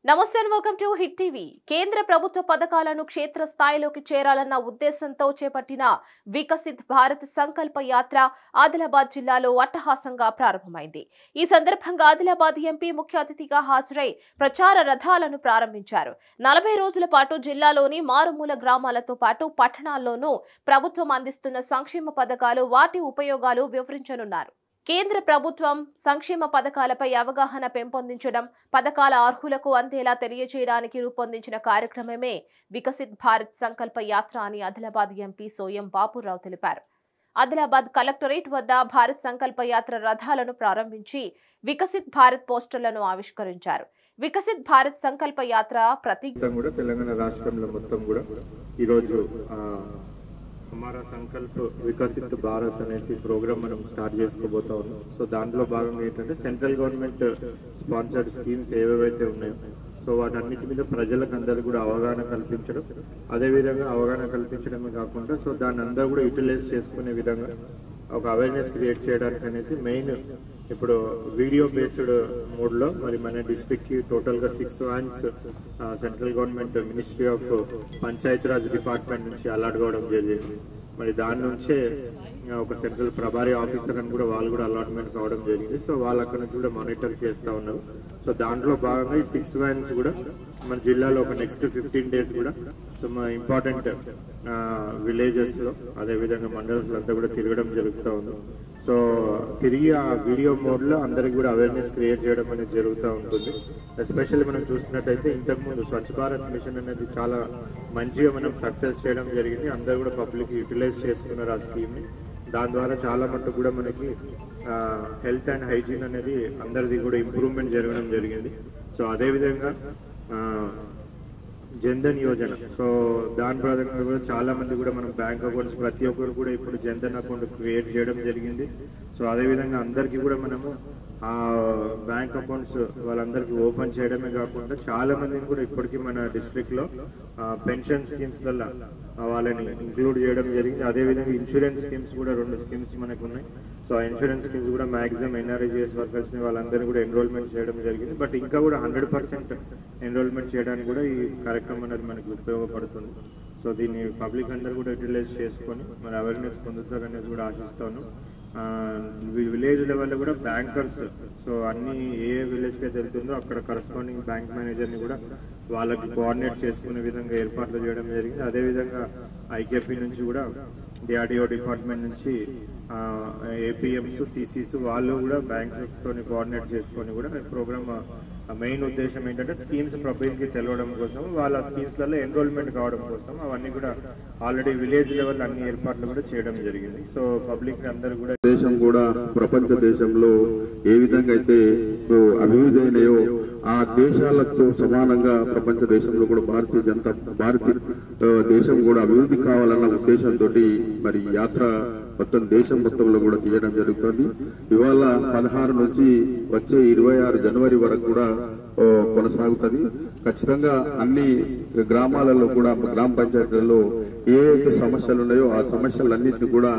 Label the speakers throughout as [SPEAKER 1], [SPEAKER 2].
[SPEAKER 1] నమస్తే and welcome to hit TV. కేంద్ర ప్రభుత్వ పథకాలను క్షేత్ర స్థాయిలోకి చేరాలన్న ఉద్దేశంతో చేపట్టిన వికసిత్ భారత్ సంకల్ప యాత్ర ఆదిలాబాద్ జిల్లాలో అట్టహాసంగా ప్రారంభమైంది. ఈ సందర్భంగా ఆదిలాబాద్ ఎంపీ ముఖ్య అతిథిగా హాజరై ప్రచార రథాలను ప్రారంభించారు. 40 రోజుల పాటు జిల్లాలోని మారుమూల గ్రామాలతో పాటు పట్టణాల్లోనూ ప్రభుత్వం అందిస్తున్న సంక్షేమ పథకాలు, వాటి ఉపయోగాలు వివరించనున్నారు. కేంద్ర ప్రభుత్వం సంక్షేమ పథకాలపై అవగాహన పెంపొందించడం, పథకాల అర్హులకు అందేలా తెలియజేయడానికి రూపొందించిన కార్యక్రమమే వికసిత్ భారత్ సంకల్ప యాత్ర అని ఆదిలాబాద్ ఎంపీ సోయం బాపురావు తెలిపారు. ఆదిలాబాద్ కలెక్టరేట్ వద్ద భారత్ సంకల్ప యాత్ర రథాలను ప్రారంభించి వికసిత్ భారత్ పోస్టర్లను ఆవిష్కరించారు. వికసిత్ భారత్ సంకల్ప యాత్ర
[SPEAKER 2] తెలంగాణ రాష్ట్రంలో మొత్తం కూడా ఈ రోజు हमारा संकल्प विकसित भारत अनेसी प्रोग्राम మనం స్టార్ట్ చేసుకోబోతా ఉన్నాం. సో దాంట్లో భాగంగా ఏంటంటే సెంట్రల్ గవర్నమెంట్ స్పాన్సర్డ్ స్కీమ్స్ ఏవేవైతే ఉన్నాయో సో వాటన్నిటి మీద ప్రజలకు అందరికీ కూడా అవగాహన కల్పించడం, అదేవిధంగా అవగాహన కల్పించడమే కాకుండా సో దాన్ని అందరూ కూడా యూటిలైజ్ చేసుకునే విధంగా ఒక అవేర్నెస్ క్రియేట్ చేయడానికి అనేసి మెయిన్ ఇప్పుడు వీడియో బేస్డ్ మోడ్లో మరి మన డిస్ట్రిక్ట్కి టోటల్గా 6 vans central government ministry of Panchayati Raj department నుంచి అలాట్ కావడం జరిగింది. మరి దాని నుంచే ఒక సెంట్రల్ ప్రభారీ ఆఫీసర్ అని కూడా వాళ్ళు కూడా అలాట్మెంట్ కావడం జరిగింది. సో వాళ్ళు అక్కడ నుంచి కూడా మానిటర్ చేస్తూ ఉన్నారు. సో దాంట్లో భాగంగా ఈ 6 వ్యాన్స్ కూడా మన జిల్లాలో ఒక నెక్స్ట్ 15 డేస్ కూడా సో మా ఇంపార్టెంట్ విలేజెస్లో అదేవిధంగా మండల్స్లో అంతా కూడా తిరగడం జరుగుతూ ఉంది. సో తిరిగి ఆ వీడియో మోడ్లో అందరికి కూడా అవేర్నెస్ క్రియేట్ చేయడం అనేది జరుగుతూ ఉంటుంది. ఎస్పెషల్లీ మనం చూసినట్టయితే ఇంతకుముందు స్వచ్ఛ భారత్ మిషన్ అనేది చాలా మంచిగా మనం సక్సెస్ చేయడం జరిగింది. అందరూ కూడా పబ్లిక్ యూటిలైజ్ చేసుకున్నారు ఆ స్కీమ్ని. దాని ద్వారా చాలా మటుకు కూడా మనకి హెల్త్ అండ్ హైజీన్ అనేది అందరిది కూడా ఇంప్రూవ్మెంట్ జరగడం జరిగింది. సో అదేవిధంగా జన్ధన్ యోజన, సో దాని ప్రధానంగా కూడా చాలా మంది కూడా మనం బ్యాంక్ అకౌంట్స్ ప్రతి ఒక్కరు కూడా ఇప్పుడు జన్ధన్ అకౌంట్ క్రియేట్ చేయడం జరిగింది. సో అదేవిధంగా అందరికీ కూడా మనము ఆ బ్యాంక్ అకౌంట్స్ వాళ్ళందరికీ ఓపెన్ చేయడమే కాకుండా చాలా మందిని కూడా ఇప్పటికీ మన డిస్ట్రిక్ట్లో పెన్షన్ స్కీమ్స్లలో వాళ్ళని ఇంక్లూడ్ చేయడం జరిగింది. అదేవిధంగా ఇన్సూరెన్స్ స్కీమ్స్ కూడా 2 స్కీమ్స్ మనకు ఉన్నాయి. సో ఆ ఇన్సూరెన్స్ స్కీమ్స్ కూడా మ్యాక్సిమం ఎన్ఆర్ఐజిఎస్ వర్కర్స్ని వాళ్ళందరినీ కూడా ఎన్రోల్మెంట్ చేయడం జరిగింది. బట్ ఇంకా కూడా 100% ఎన్రోల్మెంట్ చేయడానికి కూడా ఈ కార్యక్రమం అనేది మనకు ఉపయోగపడుతుంది. సో దీన్ని పబ్లిక్ అందరూ కూడా యూటిలైజ్ చేసుకొని మరి అవేర్నెస్ పొందుతారనేది కూడా ఆశిస్తాను. విలేజ్ లెవెల్లో కూడా బ్యాంకర్స్, సో అన్ని ఏ విలేజ్కి అయితే వెళ్తుందో అక్కడ కరస్పాండింగ్ బ్యాంక్ మేనేజర్ని కూడా వాళ్ళకి కోఆర్డినేట్ చేసుకునే విధంగా ఏర్పాట్లు చేయడం జరిగింది. అదేవిధంగా ఐకేపీ నుంచి కూడా డిఆర్డిఓ డిపార్ట్మెంట్ నుంచి ఏపీఎంస్, సిసిస్ వాళ్ళు కూడా బ్యాంక్స్తో కోఆర్డినేట్ చేసుకొని కూడా ప్రోగ్రామ్ మెయిన్ ఉద్దేశం ఏంటంటే స్కీమ్స్ పబ్లిక్కి తెలవడం కోసం, వాళ్ళ స్కీమ్స్లలో ఎన్రోల్మెంట్ కావడం కోసం అవన్నీ కూడా ఆల్రెడీ విలేజ్ లెవెల్ అన్ని ఏర్పాట్లు కూడా చేయడం జరిగింది. సో పబ్లిక్ అందరూ కూడా
[SPEAKER 3] దేశం కూడా ప్రపంచ దేశంలో ఏ విధంగా అయితే అభివృద్ధి అయినాయో ఆ దేశాలతో సమానంగా ప్రపంచ దేశంలో కూడా భారతీయ దేశం కూడా అభివృద్ధి కావాలన్న ఉద్దేశంతో మరి యాత్ర మొత్తం దేశం మొత్తంలో కూడా తీయడం జరుగుతుంది. ఇవాళ 16 నుంచి వచ్చే 26 జనవరి వరకు కూడా కొనసాగుతుంది. ఖచ్చితంగా అన్ని గ్రామాలలో కూడా గ్రామ పంచాయతీలలో ఏ అయితే సమస్యలు ఉన్నాయో ఆ సమస్యలన్నింటినీ కూడా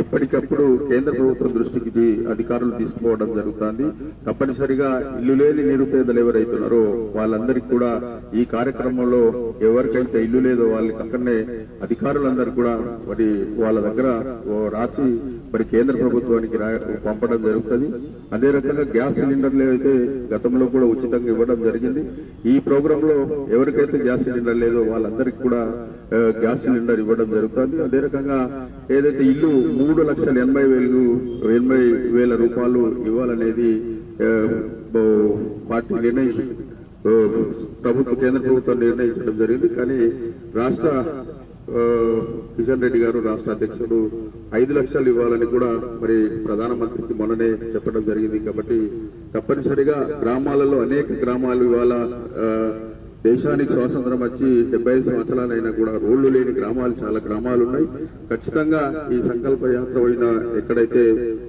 [SPEAKER 3] ఎప్పటికప్పుడు కేంద్ర ప్రభుత్వం దృష్టికి అధికారులు తీసుకుపోవడం జరుగుతుంది. తప్పనిసరిగా ఇల్లు లేని నిరుపేదలు ఎవరైతున్నారో వాళ్ళందరికీ కూడా ఈ కార్యక్రమంలో ఎవరికైతే ఇల్లు లేదో వాళ్ళకి అక్కడనే అధికారులందరూ కూడా మరి వాళ్ళ దగ్గర రాసి మరి కేంద్ర ప్రభుత్వానికి పంపడం జరుగుతుంది. అదే రకంగా గ్యాస్ సిలిండర్లు అయితే గతంలో కూడా ఉచితంగా ఇవ్వడం జరిగింది. ఈ ప్రోగ్రామ్ లో ఎవరికైతే గ్యాస్ సిలిండర్ లేదో వాళ్ళందరికీ కూడా గ్యాస్ సిలిండర్ ఇవ్వడం జరుగుతుంది. అదే రకంగా ఏదైతే ఇల్లు 3,80,000 రూపాయలు ఇవ్వాలనేది పార్టీ కేంద్ర ప్రభుత్వం నిర్ణయించడం జరిగింది. కానీ రాష్ట్ర కిషన్ రెడ్డి గారు రాష్ట్ర అధ్యక్షుడు 5 లక్షలు ఇవ్వాలని కూడా మరి ప్రధానమంత్రికి మొన్ననే చెప్పడం జరిగింది. కాబట్టి తప్పనిసరిగా గ్రామాలలో అనేక గ్రామాలు ఇవాళ దేశానికి స్వాతంత్రం వచ్చి 75 సంవత్సరాలైనా కూడా రోడ్లు లేని గ్రామాలు చాలా గ్రామాలు ఉన్నాయి. ఖచ్చితంగా ఈ సంకల్ప యాత్ర అయినా ఎక్కడైతే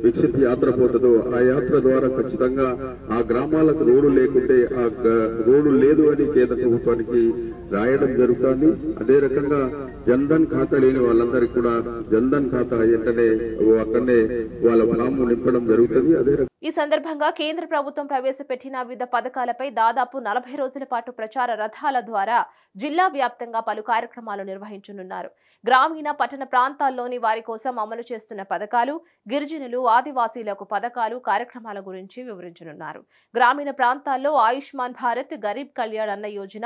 [SPEAKER 3] వికసిత్ యాత్ర పోతుందో ఆ యాత్ర ద్వారా ఖచ్చితంగా ఆ గ్రామాలకు రోడ్డు లేకుంటే ఆ రోడ్డు లేదు అని కేంద్ర ప్రభుత్వానికి రాయడం జరుగుతుంది. అదే రకంగా జన్ధన్ ఖాతా లేని వాళ్ళందరికీ కూడా జన్ధన్ ఖాతా వెంటనే అక్కడనే వాళ్ళ ఫామ్ నింపడం జరుగుతుంది. అదే
[SPEAKER 1] ఈ సందర్భంగా కేంద్ర ప్రభుత్వం ప్రవేశపెట్టిన వివిధ పథకాలపై దాదాపు 40 రోజుల పాటు ప్రచార రథాల ద్వారా జిల్లా వ్యాప్తంగా పలు కార్యక్రమాలు నిర్వహించనున్నారు. గ్రామీణ పట్టణ ప్రాంతాల్లోని వారి కోసం అమలు చేస్తున్న పథకాలు, గిరిజనులు, ఆదివాసీలకు పథకాలు, కార్యక్రమాల గురించి వివరించనున్నారు. గ్రామీణ ప్రాంతాల్లో ఆయుష్మాన్ భారత్, గరీబ్ కళ్యాణ్ అన్న యోజన,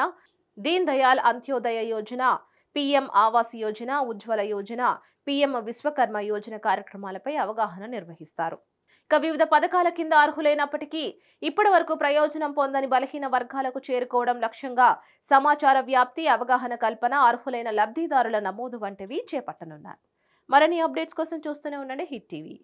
[SPEAKER 1] దీన్ దయాల్ అంత్యోదయ యోజన, పీఎం ఆవాస్ యోజన, ఉజ్వల యోజన, పీఎం విశ్వకర్మ యోజన కార్యక్రమాలపై అవగాహన నిర్వహిస్తారు. వివిధ పథకాల కింద అర్హులైనప్పటికీ ఇప్పటి వరకు ప్రయోజనం పొందని బలహీన వర్గాలకు చేరుకోవడం లక్ష్యంగా సమాచార వ్యాప్తి, అవగాహన కల్పన, అర్హులైన లబ్ధిదారుల నమోదు వంటివి చేపట్టనున్నారు. మరిన్ని అప్డేట్స్ కోసం చూస్తూనే ఉండండి హిట్ టీవీ.